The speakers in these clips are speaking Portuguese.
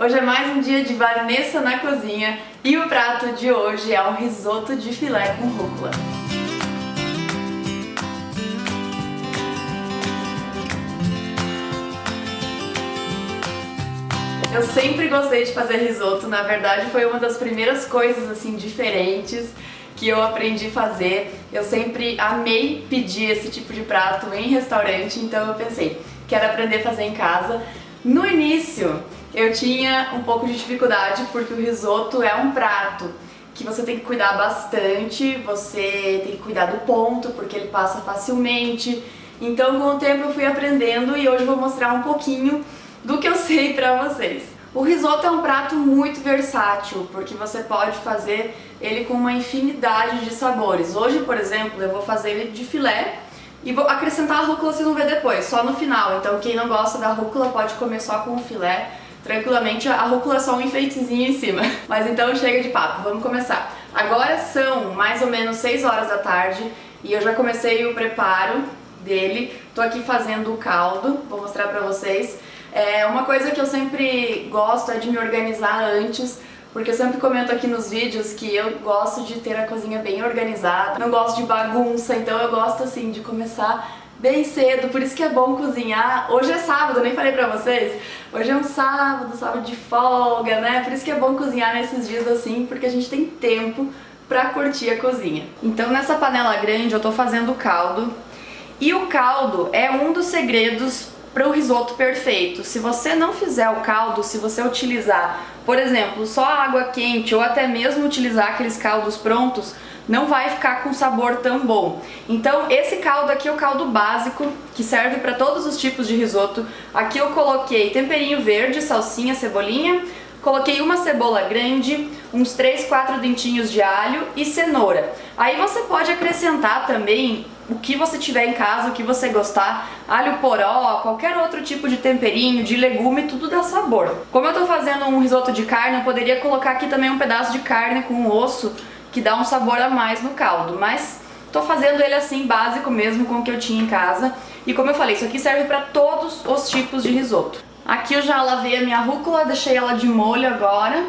Hoje é mais um dia de Vanessa na cozinha e o prato de hoje é um risoto de filé com rúcula. Eu sempre gostei de fazer risoto, na verdade foi uma das primeiras coisas assim diferentes que eu aprendi a fazer. Eu sempre amei pedir esse tipo de prato em restaurante, então eu pensei, quero aprender a fazer em casa. No início eu tinha um pouco de dificuldade porque o risoto é um prato que você tem que cuidar bastante, você tem que cuidar do ponto porque ele passa facilmente. Então com o tempo eu fui aprendendo e hoje eu vou mostrar um pouquinho do que eu sei pra vocês. O risoto é um prato muito versátil, porque você pode fazer ele com uma infinidade de sabores. Hoje, por exemplo, eu vou fazer ele de filé e vou acrescentar a rúcula, vocês vão ver depois, só no final. Então quem não gosta da rúcula pode comer só com o filé, tranquilamente. A rúcula é só um enfeitezinho em cima. Mas então chega de papo, vamos começar. Agora são mais ou menos 6 horas da tarde e eu já comecei o preparo dele. Tô aqui fazendo o caldo, vou mostrar pra vocês. Uma coisa que eu sempre gosto é de me organizar antes, porque eu sempre comento aqui nos vídeos que eu gosto de ter a cozinha bem organizada, não gosto de bagunça, então eu gosto assim de começar bem cedo, por isso que é bom cozinhar. Hoje é sábado, nem falei pra vocês, hoje é um sábado de folga, né? Por isso que é bom cozinhar nesses dias assim, porque a gente tem tempo pra curtir a cozinha. Então nessa panela grande eu tô fazendo o caldo, e o caldo é um dos segredos para o risoto perfeito. Se você não fizer o caldo, se você utilizar, por exemplo, só água quente ou até mesmo utilizar aqueles caldos prontos, não vai ficar com sabor tão bom. Então esse caldo aqui é o caldo básico, que serve para todos os tipos de risoto. Aqui eu coloquei temperinho verde, salsinha, cebolinha, coloquei uma cebola grande, uns 3, 4 dentinhos de alho e cenoura. Aí você pode acrescentar também o que você tiver em casa, o que você gostar, alho poró, qualquer outro tipo de temperinho, de legume, tudo dá sabor. Como eu tô fazendo um risoto de carne, eu poderia colocar aqui também um pedaço de carne com osso, que dá um sabor a mais no caldo, mas tô fazendo ele assim, básico mesmo, com o que eu tinha em casa. E como eu falei, isso aqui serve para todos os tipos de risoto. Aqui eu já lavei a minha rúcula, deixei ela de molho agora.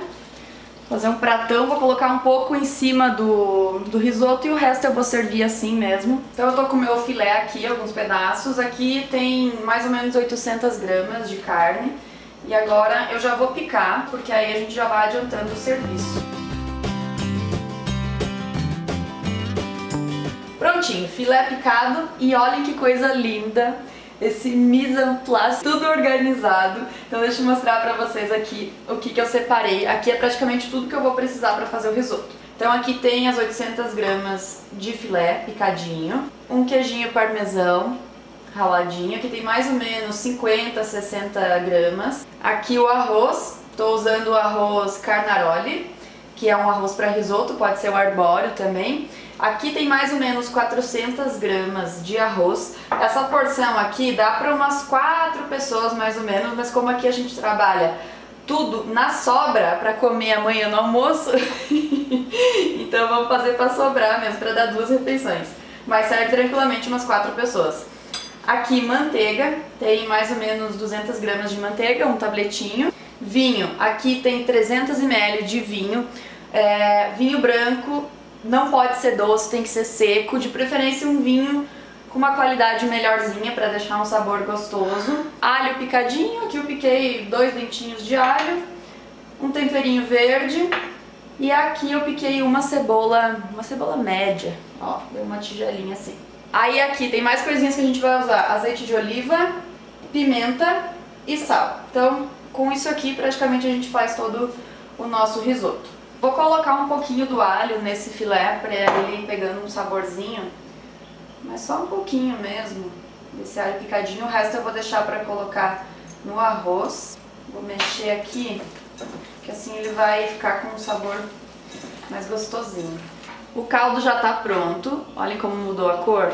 Fazer um pratão, vou colocar um pouco em cima do risoto e o resto eu vou servir assim mesmo. Então eu tô com o meu filé aqui, alguns pedaços. Aqui tem mais ou menos 800 gramas de carne. E agora eu já vou picar, porque aí a gente já vai adiantando o serviço. Prontinho, filé picado e olhem que coisa linda. Esse mise en place, tudo organizado. Então deixa eu mostrar pra vocês aqui o que eu separei. Aqui é praticamente tudo que eu vou precisar pra fazer o risoto. Então aqui tem as 800 gramas de filé picadinho, um queijinho parmesão raladinho, aqui tem mais ou menos 50, 60 gramas. Aqui o arroz, tô usando o arroz Carnaroli, que é um arroz para risoto, pode ser o arbóreo também. Aqui tem mais ou menos 400 gramas de arroz. Essa porção aqui dá para umas 4 pessoas mais ou menos, mas como aqui a gente trabalha tudo na sobra para comer amanhã no almoço, então vamos fazer para sobrar mesmo, para dar 2 refeições. Mas serve tranquilamente umas 4 pessoas. Aqui manteiga, tem mais ou menos 200 gramas de manteiga, um tabletinho. Vinho, aqui tem 300 ml de vinho, vinho branco. Não pode ser doce, tem que ser seco, de preferência um vinho com uma qualidade melhorzinha para deixar um sabor gostoso. Alho picadinho, aqui eu piquei 2 dentinhos de alho, um temperinho verde e aqui eu piquei uma cebola média, ó, deu uma tigelinha assim. Aí aqui tem mais coisinhas que a gente vai usar, azeite de oliva, pimenta e sal. Então com isso aqui praticamente a gente faz todo o nosso risoto. Vou colocar um pouquinho do alho nesse filé para ele ir pegando um saborzinho, mas só um pouquinho mesmo desse alho picadinho. O resto eu vou deixar para colocar no arroz. Vou mexer aqui, que assim ele vai ficar com um sabor mais gostosinho. O caldo já tá pronto, olhem como mudou a cor,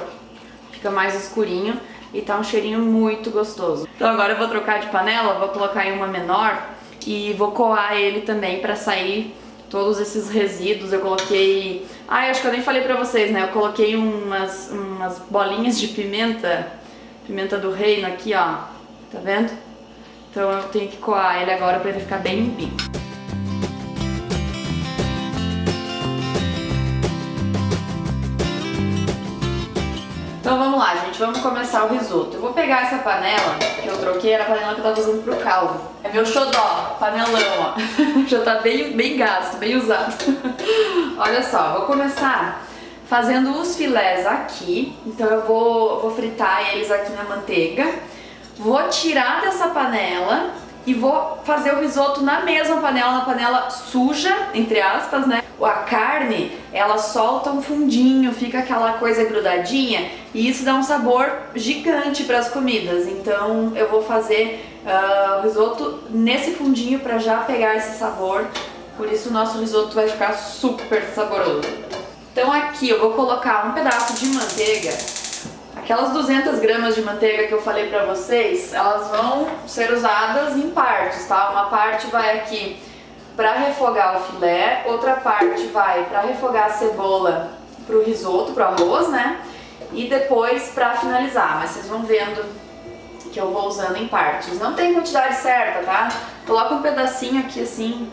fica mais escurinho e tá um cheirinho muito gostoso. Então agora eu vou trocar de panela, vou colocar em uma menor e vou coar ele também para sair todos esses resíduos. Eu coloquei... acho que eu nem falei pra vocês, né? Eu coloquei umas bolinhas de pimenta do reino aqui, ó. Tá vendo? Então eu tenho que coar ele agora pra ele ficar bem limpinho. Então vamos lá, gente, vamos começar o risoto. Eu vou pegar essa panela que eu troquei, era a panela que eu tava usando pro caldo. É meu xodó, panelão, ó. Já tá bem gasto, bem usado. Olha só, vou começar fazendo os filés aqui. Então eu vou fritar eles aqui na manteiga. Vou tirar dessa panela e vou fazer o risoto na mesma panela, na panela suja, entre aspas, né? A carne, ela solta um fundinho, fica aquela coisa grudadinha e isso dá um sabor gigante para as comidas. Então eu vou fazer o risoto nesse fundinho para já pegar esse sabor. Por isso o nosso risoto vai ficar super saboroso. Então aqui eu vou colocar um pedaço de manteiga. Aquelas 200 gramas de manteiga que eu falei pra vocês, elas vão ser usadas em partes, tá? Uma parte vai aqui pra refogar o filé, outra parte vai pra refogar a cebola pro risoto, pro arroz, né? E depois pra finalizar, mas vocês vão vendo que eu vou usando em partes. Não tem quantidade certa, tá? Coloca um pedacinho aqui assim,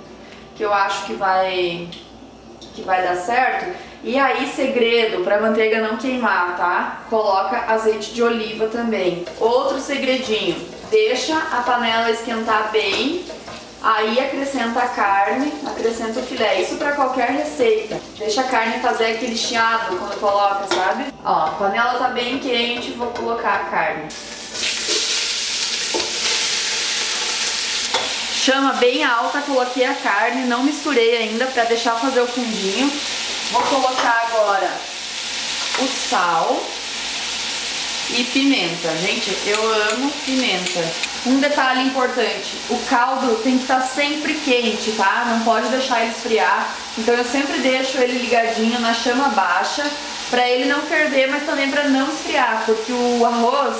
que eu acho que vai dar certo. E aí, segredo, pra manteiga não queimar, tá? Coloca azeite de oliva também. Outro segredinho, deixa a panela esquentar bem, aí acrescenta a carne, acrescenta o filé. Isso pra qualquer receita. Deixa a carne fazer aquele chiado quando coloca, sabe? Ó, a panela tá bem quente, vou colocar a carne. Chama bem alta, coloquei a carne, não misturei ainda pra deixar fazer o fundinho. Vou colocar agora o sal e pimenta. Gente, eu amo pimenta. Um detalhe importante, o caldo tem que estar sempre quente, tá? Não pode deixar ele esfriar. Então eu sempre deixo ele ligadinho na chama baixa pra ele não ferver, mas também pra não esfriar, porque o arroz,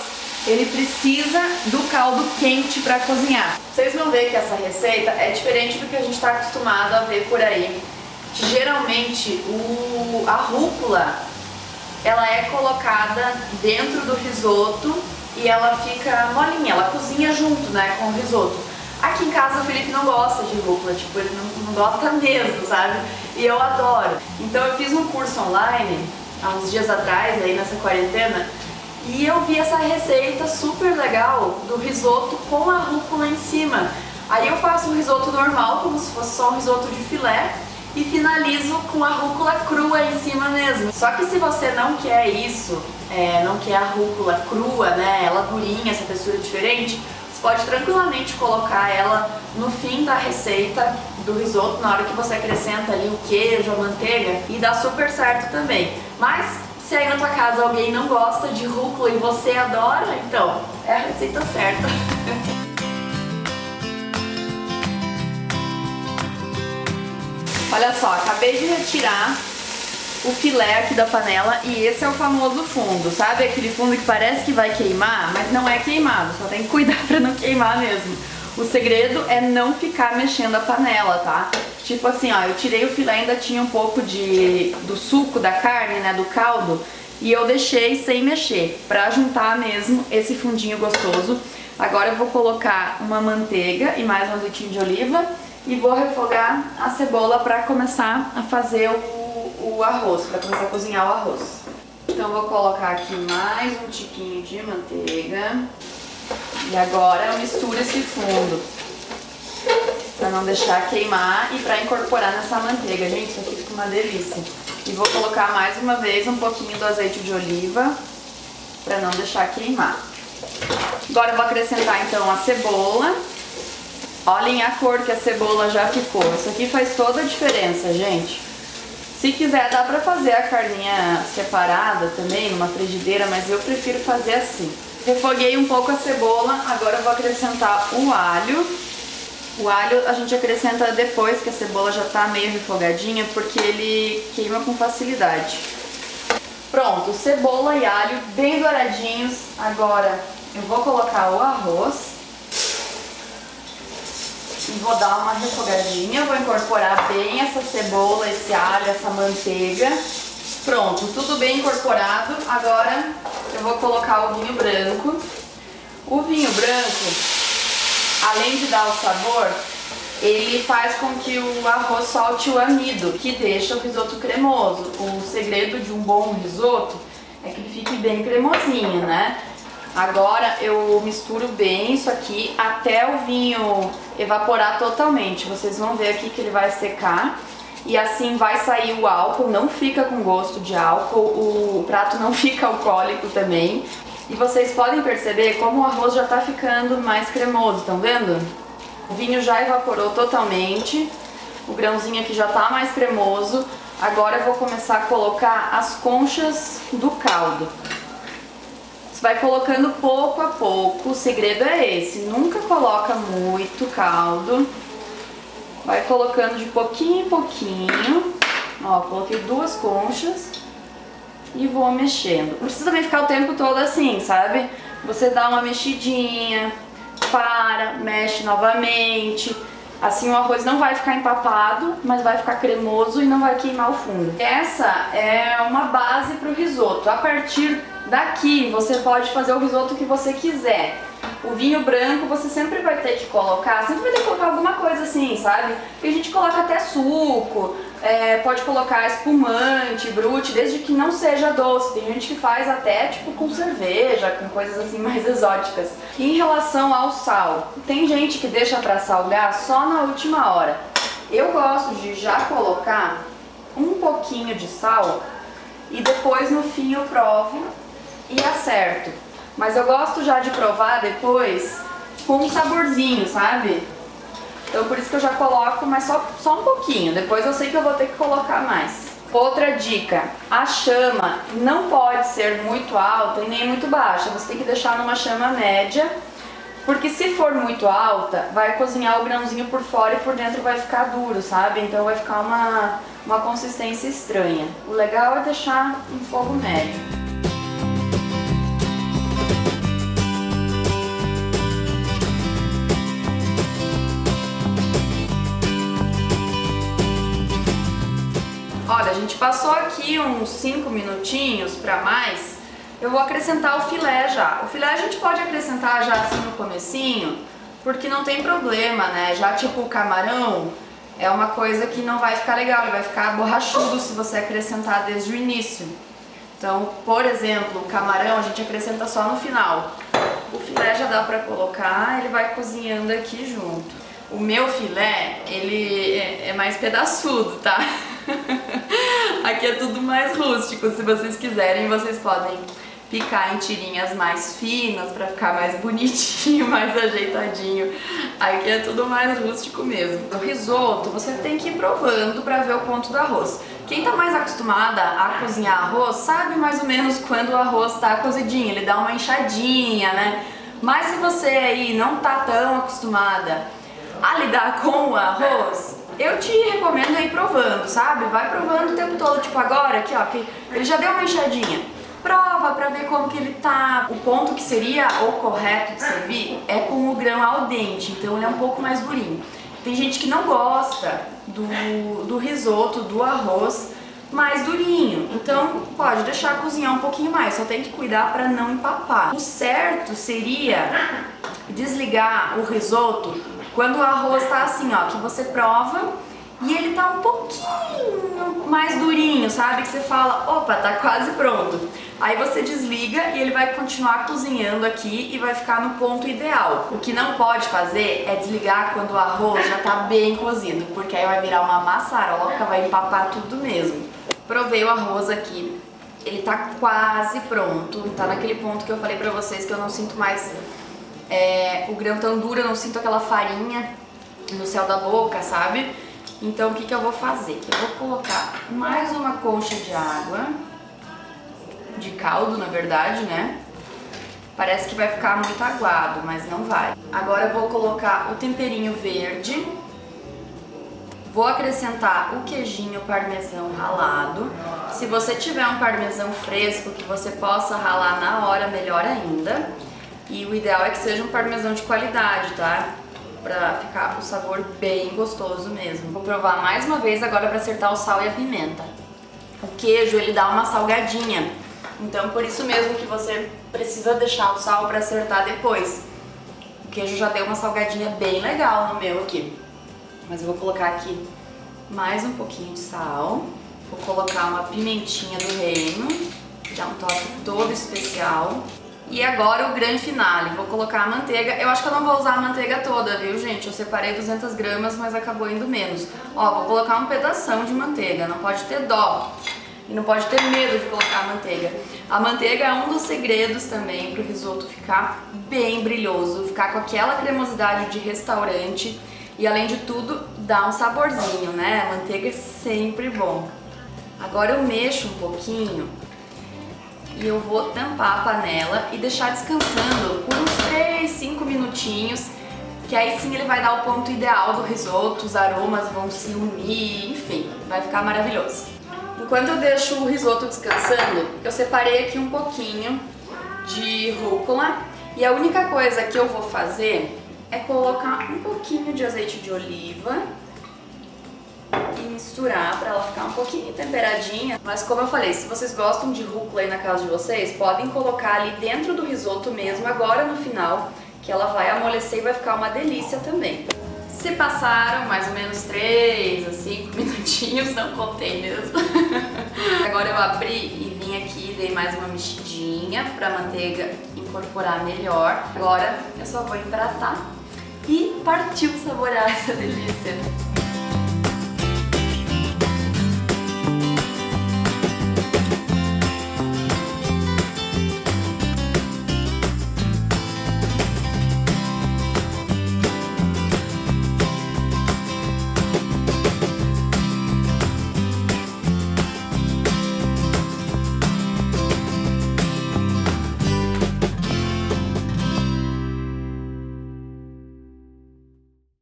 ele precisa do caldo quente para cozinhar. Vocês vão ver que essa receita é diferente do que a gente está acostumado a ver por aí. Geralmente a rúcula, ela é colocada dentro do risoto e ela fica molinha, ela cozinha junto, né, com o risoto. Aqui em casa o Felipe não gosta de rúcula, tipo, ele não gosta mesmo, sabe? E eu adoro. Então eu fiz um curso online há uns dias atrás, aí nessa quarentena, e eu vi essa receita super legal do risoto com a rúcula em cima. Aí eu faço um risoto normal, como se fosse só um risoto de filé, e finalizo com a rúcula crua em cima mesmo. Só que se você não quer isso, não quer a rúcula crua, né, ela durinha, essa textura diferente, você pode tranquilamente colocar ela no fim da receita do risoto, na hora que você acrescenta ali o queijo, a manteiga, e dá super certo também. Mas se aí na tua casa alguém não gosta de rúcula e você adora, então é a receita certa. Olha só, acabei de retirar o filé aqui da panela e esse é o famoso fundo, sabe? Aquele fundo que parece que vai queimar, mas não é queimado, só tem que cuidar pra não queimar mesmo. O segredo é não ficar mexendo a panela, tá? Tipo assim, ó, eu tirei o filé, ainda tinha um pouco do suco da carne, né, do caldo, e eu deixei sem mexer, pra juntar mesmo esse fundinho gostoso. Agora eu vou colocar uma manteiga e mais um azeitinho de oliva e vou refogar a cebola pra começar a fazer o arroz, pra começar a cozinhar o arroz. Então vou colocar aqui mais um tiquinho de manteiga. E agora eu misturo esse fundo pra não deixar queimar e pra incorporar nessa manteiga. Gente, isso aqui fica uma delícia. E vou colocar mais uma vez um pouquinho do azeite de oliva pra não deixar queimar. Agora eu vou acrescentar então a cebola. Olhem a cor que a cebola já ficou. Isso aqui faz toda a diferença, gente. Se quiser, dá pra fazer a carninha separada também, numa frigideira, mas eu prefiro fazer assim. Refoguei um pouco a cebola, agora eu vou acrescentar o alho. O alho a gente acrescenta depois que a cebola já tá meio refogadinha, porque ele queima com facilidade. Pronto, cebola e alho bem douradinhos. Agora eu vou colocar o arroz. E vou dar uma refogadinha, vou incorporar bem essa cebola, esse alho, essa manteiga. Pronto, tudo bem incorporado. Agora eu vou colocar o vinho branco. O vinho branco, além de dar o sabor, ele faz com que o arroz solte o amido, que deixa o risoto cremoso. O segredo de um bom risoto é que ele fique bem cremosinho, né? Agora eu misturo bem isso aqui até o vinho evaporar totalmente. Vocês vão ver aqui que ele vai secar e assim vai sair o álcool, não fica com gosto de álcool, o prato não fica alcoólico também. E vocês podem perceber como o arroz já tá ficando mais cremoso, estão vendo? O vinho já evaporou totalmente, o grãozinho aqui já tá mais cremoso. Agora eu vou começar a colocar as conchas do caldo. Você vai colocando pouco a pouco, o segredo é esse, nunca coloca muito caldo. Vai colocando de pouquinho em pouquinho. Ó, coloquei 2 conchas e vou mexendo. Não precisa também ficar o tempo todo assim, sabe? Você dá uma mexidinha, mexe novamente. Assim o arroz não vai ficar empapado, mas vai ficar cremoso e não vai queimar o fundo. Essa é uma base para o risoto. A partir daqui você pode fazer o risoto que você quiser. O vinho branco você sempre vai ter que colocar, alguma coisa assim, sabe? Porque a gente coloca até suco, pode colocar espumante, brute, desde que não seja doce. Tem gente que faz até tipo com cerveja, com coisas assim mais exóticas. E em relação ao sal, tem gente que deixa pra salgar só na última hora. Eu gosto de já colocar um pouquinho de sal e depois no fim eu provo e acerto. Mas eu gosto já de provar depois com um saborzinho, sabe? Então por isso que eu já coloco, mas só um pouquinho. Depois eu sei que eu vou ter que colocar mais. Outra dica, a chama não pode ser muito alta e nem muito baixa. Você tem que deixar numa chama média, porque se for muito alta, vai cozinhar o grãozinho por fora e por dentro vai ficar duro, sabe? Então vai ficar uma consistência estranha. O legal é deixar em fogo médio. Olha, a gente passou aqui uns 5 minutinhos para mais. Eu vou acrescentar o filé já. O filé a gente pode acrescentar já assim no comecinho, porque não tem problema, né? Já tipo o camarão é uma coisa que não vai ficar legal, ele vai ficar borrachudo se você acrescentar desde o início. Então, por exemplo, o camarão a gente acrescenta só no final. O filé já dá para colocar, ele vai cozinhando aqui junto. O meu filé, ele é mais pedaçudo, tá? Aqui é tudo mais rústico. Se vocês quiserem, vocês podem picar em tirinhas mais finas para ficar mais bonitinho, mais ajeitadinho. Aqui é tudo mais rústico mesmo. O risoto, você tem que ir provando para ver o ponto do arroz. Quem tá mais acostumada a cozinhar arroz sabe mais ou menos quando o arroz tá cozidinho, ele dá uma inchadinha, né? Mas se você aí não tá tão acostumada a lidar com o arroz, eu te recomendo ir provando, sabe? Vai provando o tempo todo, tipo agora aqui, ó, que ele já deu uma inchadinha. Prova pra ver como que ele tá. O ponto que seria o correto de servir é com o grão al dente, então ele é um pouco mais durinho. Tem gente que não gosta do risoto, do arroz mais durinho, então pode deixar cozinhar um pouquinho mais, só tem que cuidar pra não empapar. O certo seria desligar o risoto quando o arroz tá assim, ó, que você prova e ele tá um pouquinho mais durinho, sabe? Que você fala, opa, tá quase pronto. Aí você desliga e ele vai continuar cozinhando aqui e vai ficar no ponto ideal. O que não pode fazer é desligar quando o arroz já tá bem cozido, porque aí vai virar uma maçaroca, vai empapar tudo mesmo. Provei o arroz aqui, ele tá quase pronto, tá naquele ponto que eu falei pra vocês que eu não sinto mais o grão tão duro, eu não sinto aquela farinha no céu da boca, sabe? Então o que eu vou fazer? Eu vou colocar mais uma concha de água, de caldo na verdade, né? Parece que vai ficar muito aguado, mas não vai. Agora eu vou colocar o temperinho verde, vou acrescentar o queijinho parmesão ralado. Se você tiver um parmesão fresco que você possa ralar na hora, melhor ainda. E o ideal é que seja um parmesão de qualidade, tá? Pra ficar o sabor bem gostoso mesmo. Vou provar mais uma vez agora pra acertar o sal e a pimenta. O queijo, ele dá uma salgadinha. Então por isso mesmo que você precisa deixar o sal pra acertar depois. O queijo já deu uma salgadinha bem legal no meu aqui. Mas eu vou colocar aqui mais um pouquinho de sal. Vou colocar uma pimentinha do reino, que dá um toque todo especial. E agora o grande finale, vou colocar a manteiga. Eu acho que eu não vou usar a manteiga toda, viu, gente? Eu separei 200 gramas, mas acabou indo menos. Ó, vou colocar um pedação de manteiga, não pode ter dó. E não pode ter medo de colocar a manteiga. A manteiga é um dos segredos também para o risoto ficar bem brilhoso, ficar com aquela cremosidade de restaurante e, além de tudo, dá um saborzinho, né? A manteiga é sempre bom. Agora eu mexo um pouquinho e eu vou tampar a panela e deixar descansando por uns 3, 5 minutinhos, que aí sim ele vai dar o ponto ideal do risoto, os aromas vão se unir, enfim, vai ficar maravilhoso. Enquanto eu deixo o risoto descansando, eu separei aqui um pouquinho de rúcula e a única coisa que eu vou fazer é colocar um pouquinho de azeite de oliva e misturar para ela ficar um pouquinho temperadinha. Mas como eu falei, se vocês gostam de rúcula aí na casa de vocês, podem colocar ali dentro do risoto mesmo, agora no final, que ela vai amolecer e vai ficar uma delícia também. Se passaram mais ou menos 3 a 5 minutinhos, não contei mesmo. Agora eu abri e vim aqui, dei mais uma mexidinha para a manteiga incorporar melhor. Agora eu só vou empratar e partiu saborear essa delícia.